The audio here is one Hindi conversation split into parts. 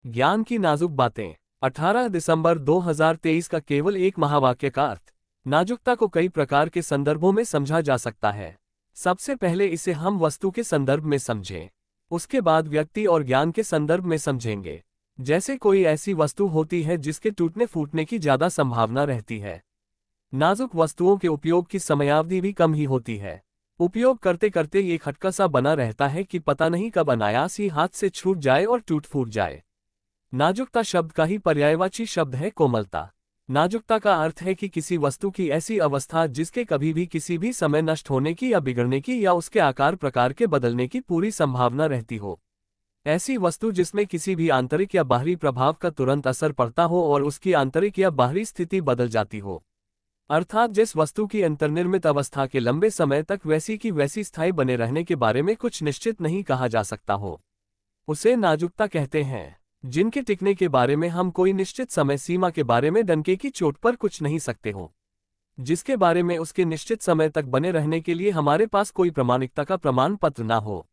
ज्ञान की नाजुक बातें। 18 दिसंबर 2023 का केवल एक महावाक्य का अर्थ। नाजुकता को कई प्रकार के संदर्भों में समझा जा सकता है। सबसे पहले इसे हम वस्तु के संदर्भ में समझें। उसके बाद व्यक्ति और ज्ञान के संदर्भ में समझेंगे। जैसे कोई ऐसी वस्तु होती है जिसके टूटने फूटने की ज्यादा संभावना रहती है। नाजुक वस्तुओं के उपयोग की समयावधि भी कम ही होती है। उपयोग करते करते ये खटका सा बना रहता है कि पता नहीं कब अनायास ही हाथ से छूट जाए और टूट फूट जाए। नाजुकता शब्द का ही पर्यायवाची शब्द है कोमलता। नाजुकता का अर्थ है कि किसी वस्तु की ऐसी अवस्था जिसके कभी भी किसी भी समय नष्ट होने की या बिगड़ने की या उसके आकार प्रकार के बदलने की पूरी संभावना रहती हो। ऐसी वस्तु जिसमें किसी भी आंतरिक या बाहरी प्रभाव का तुरंत असर पड़ता हो और उसकी आंतरिक या बाहरी स्थिति बदल जाती हो। अर्थात जिस वस्तु की अंतर्निर्मित अवस्था के लंबे समय तक वैसी की वैसी स्थायी बने रहने के बारे में कुछ निश्चित नहीं कहा जा सकता हो, उसे नाजुकता कहते हैं। जिनके टिकने के बारे में हम कोई निश्चित समय सीमा के बारे में डंके की चोट पर कुछ नहीं सकते हो, जिसके बारे में उसके निश्चित समय तक बने रहने के लिए हमारे पास कोई प्रामाणिकता का प्रमाण पत्र ना हो,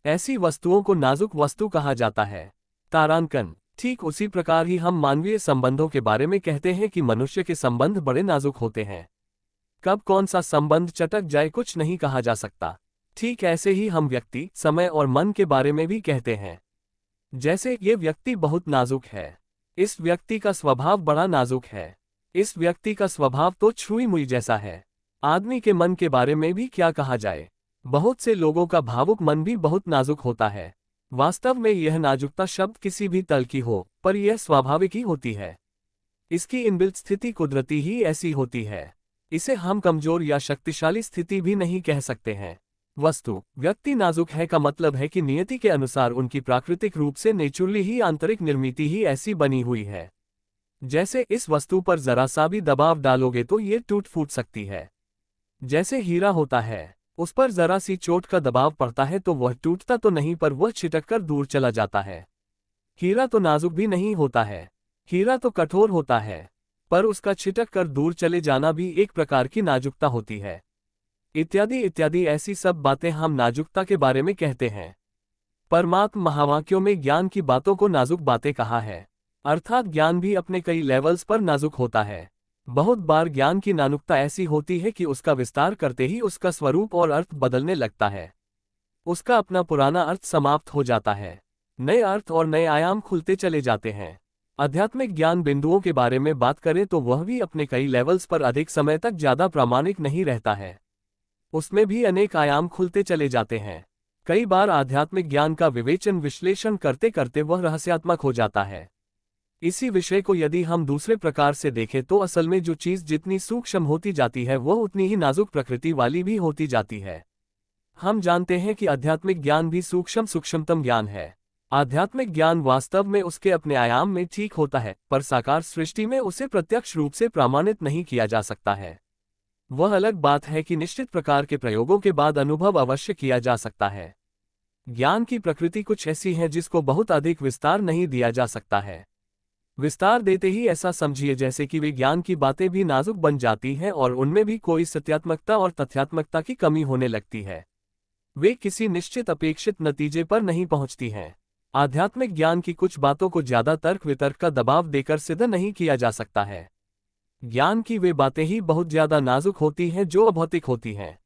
ऐसी वस्तुओं को नाजुक वस्तु कहा जाता है। तारांकन। ठीक उसी प्रकार ही हम मानवीय संबंधों के बारे में कहते हैं कि मनुष्य के संबंध बड़े नाजुक होते हैं। कब कौन सा संबंध चटक जाए कुछ नहीं कहा जा सकता। ठीक ऐसे ही हम व्यक्ति, समय और मन के बारे में भी कहते हैं। जैसे ये व्यक्ति बहुत नाजुक है, इस व्यक्ति का स्वभाव बड़ा नाजुक है, इस व्यक्ति का स्वभाव तो छुई मुई जैसा है। आदमी के मन के बारे में भी क्या कहा जाए। बहुत से लोगों का भावुक मन भी बहुत नाजुक होता है। वास्तव में यह नाजुकता शब्द किसी भी तल की हो, पर यह स्वाभाविक ही होती है। इसकी इनबिल्ट स्थिति कुदरती ही ऐसी होती है। इसे हम कमजोर या शक्तिशाली स्थिति भी नहीं कह सकते हैं। वस्तु, व्यक्ति नाजुक है का मतलब है कि नियति के अनुसार उनकी प्राकृतिक रूप से नेचुरली ही आंतरिक निर्मिति ही ऐसी बनी हुई है। जैसे इस वस्तु पर जरा सा भी दबाव डालोगे तो ये टूट फूट सकती है। जैसे हीरा होता है, उस पर जरा सी चोट का दबाव पड़ता है तो वह टूटता तो नहीं पर वह छिटक कर दूर चला जाता है। हीरा तो नाजुक भी नहीं होता है, हीरा तो कठोर होता है, पर उसका छिटक कर दूर चले जाना भी एक प्रकार की नाजुकता होती है। इत्यादि इत्यादि ऐसी सब बातें हम नाजुकता के बारे में कहते हैं। परमात्म महावाक्यों में ज्ञान की बातों को नाजुक बातें कहा है, अर्थात ज्ञान भी अपने कई लेवल्स पर नाजुक होता है। बहुत बार ज्ञान की नाजुकता ऐसी होती है कि उसका विस्तार करते ही उसका स्वरूप और अर्थ बदलने लगता है। उसका अपना पुराना अर्थ समाप्त हो जाता है, नए अर्थ और नए आयाम खुलते चले जाते हैं। आध्यात्मिक ज्ञान बिंदुओं के बारे में बात करें तो वह भी अपने कई लेवल्स पर अधिक समय तक ज्यादा प्रामाणिक नहीं रहता है। उसमें भी अनेक आयाम खुलते चले जाते हैं। कई बार आध्यात्मिक ज्ञान का विवेचन विश्लेषण करते करते वह रहस्यात्मक हो जाता है। इसी विषय को यदि हम दूसरे प्रकार से देखें तो असल में जो चीज जितनी सूक्ष्म होती जाती है वह उतनी ही नाजुक प्रकृति वाली भी होती जाती है। हम जानते हैं कि आध्यात्मिक ज्ञान भी सूक्ष्मतम ज्ञान है। आध्यात्मिक ज्ञान वास्तव में उसके अपने आयाम में ठीक होता है, पर साकार सृष्टि में उसे प्रत्यक्ष रूप से प्रमाणित नहीं किया जा सकता है। वह अलग बात है कि निश्चित प्रकार के प्रयोगों के बाद अनुभव अवश्य किया जा सकता है। ज्ञान की प्रकृति कुछ ऐसी है जिसको बहुत अधिक विस्तार नहीं दिया जा सकता है। विस्तार देते ही ऐसा समझिए जैसे कि वे ज्ञान की बातें भी नाजुक बन जाती हैं और उनमें भी कोई सत्यात्मकता और तथ्यात्मकता की कमी होने लगती है। वे किसी निश्चित अपेक्षित नतीजे पर नहीं पहुंचती हैं। आध्यात्मिक ज्ञान की कुछ बातों को ज्यादा तर्क वितर्क का दबाव देकर सिद्ध नहीं किया जा सकता है। ज्ञान की वे बातें ही बहुत ज्यादा नाजुक होती हैं जो अभौतिक होती हैं।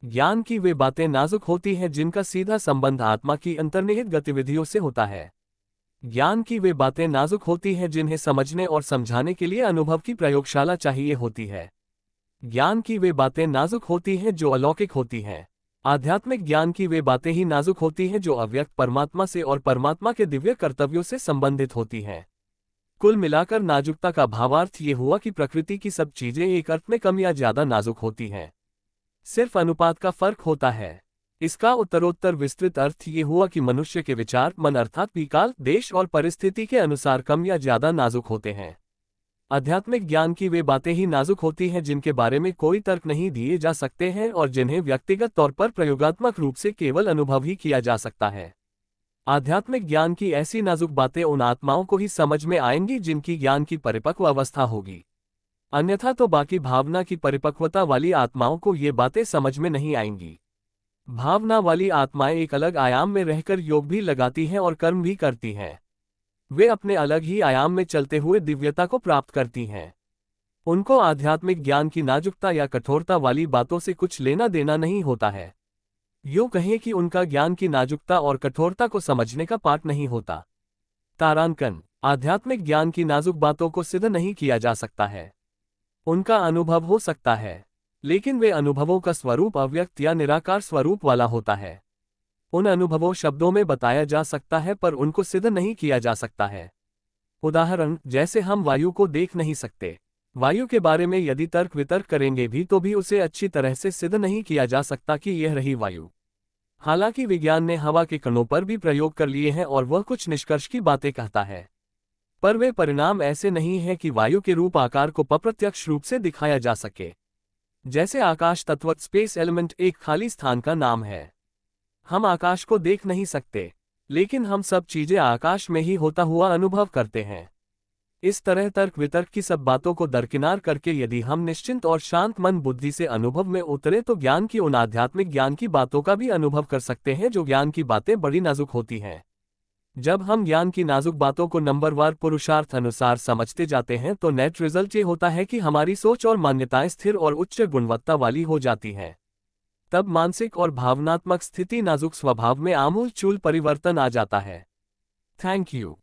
ज्ञान की वे बातें नाजुक होती हैं जिनका सीधा संबंध आत्मा की अंतर्निहित गतिविधियों से होता है। ज्ञान की वे बातें नाजुक होती हैं जिन्हें समझने और समझाने के लिए अनुभव की प्रयोगशाला चाहिए होती है। ज्ञान की वे बातें नाजुक होती हैं जो अलौकिक होती हैं। आध्यात्मिक ज्ञान की वे बातें ही नाजुक होती हैं जो अव्यक्त परमात्मा से और परमात्मा के दिव्य कर्तव्यों से संबंधित होती हैं। कुल मिलाकर नाजुकता का भावार्थ ये हुआ कि प्रकृति की सब चीजें एक अर्थ में कम या ज्यादा नाजुक होती हैं। सिर्फ अनुपात का फर्क होता है। इसका उत्तरोत्तर विस्तृत अर्थ ये हुआ कि मनुष्य के विचार, मन अर्थात विकाल, देश और परिस्थिति के अनुसार कम या ज्यादा नाजुक होते हैं। आध्यात्मिक ज्ञान की वे बातें ही नाजुक होती हैं जिनके बारे में कोई तर्क नहीं दिए जा सकते हैं और जिन्हें व्यक्तिगत तौर पर प्रयोगात्मक रूप से केवल अनुभव ही किया जा सकता है। आध्यात्मिक ज्ञान की ऐसी नाजुक बातें उन आत्माओं को ही समझ में आएंगी जिनकी ज्ञान की परिपक्व अवस्था होगी। अन्यथा तो बाकी भावना की परिपक्वता वाली आत्माओं को ये बातें समझ में नहीं आएंगी। भावना वाली आत्माएं एक अलग आयाम में रहकर योग भी लगाती हैं और कर्म भी करती हैं। वे अपने अलग ही आयाम में चलते हुए दिव्यता को प्राप्त करती हैं। उनको आध्यात्मिक ज्ञान की नाजुकता या कठोरता वाली बातों से कुछ लेना देना नहीं होता है। यूं कहें कि उनका ज्ञान की नाजुकता और कठोरता को समझने का पाठ नहीं होता। तारांकन, आध्यात्मिक ज्ञान की नाजुक बातों को सिद्ध नहीं किया जा सकता है। उनका अनुभव हो सकता है, लेकिन वे अनुभवों का स्वरूप अव्यक्त या निराकार स्वरूप वाला होता है। उन अनुभवों शब्दों में बताया जा सकता है पर उनको सिद्ध नहीं किया जा सकता है। उदाहरण, जैसे हम वायु को देख नहीं सकते। वायु के बारे में यदि तर्क वितर्क करेंगे भी तो भी उसे अच्छी तरह से सिद्ध नहीं किया जा सकता कि यह रही वायु। हालांकि विज्ञान ने हवा के कणों पर भी प्रयोग कर लिए हैं और वह कुछ निष्कर्ष की बातें कहता है, पर वे परिणाम ऐसे नहीं हैं कि वायु के रूप आकार को अप्रत्यक्ष रूप से दिखाया जा सके। जैसे आकाश तत्व स्पेस एलिमेंट एक खाली स्थान का नाम है। हम आकाश को देख नहीं सकते, लेकिन हम सब चीजें आकाश में ही होता हुआ अनुभव करते हैं। इस तरह तर्क वितर्क की सब बातों को दरकिनार करके यदि हम निश्चिंत और शांत मन बुद्धि से अनुभव में उतरे तो ज्ञान की उन आध्यात्मिक ज्ञान की बातों का भी अनुभव कर सकते हैं जो ज्ञान की बातें बड़ी नाजुक होती हैं। जब हम ज्ञान की नाजुक बातों को नंबरवार पुरुषार्थ अनुसार समझते जाते हैं तो नेट रिजल्ट ये होता है कि हमारी सोच और मान्यताएं स्थिर और उच्च गुणवत्ता वाली हो जाती हैं। तब मानसिक और भावनात्मक स्थिति नाजुक स्वभाव में आमूल चूल परिवर्तन आ जाता है। Thank you.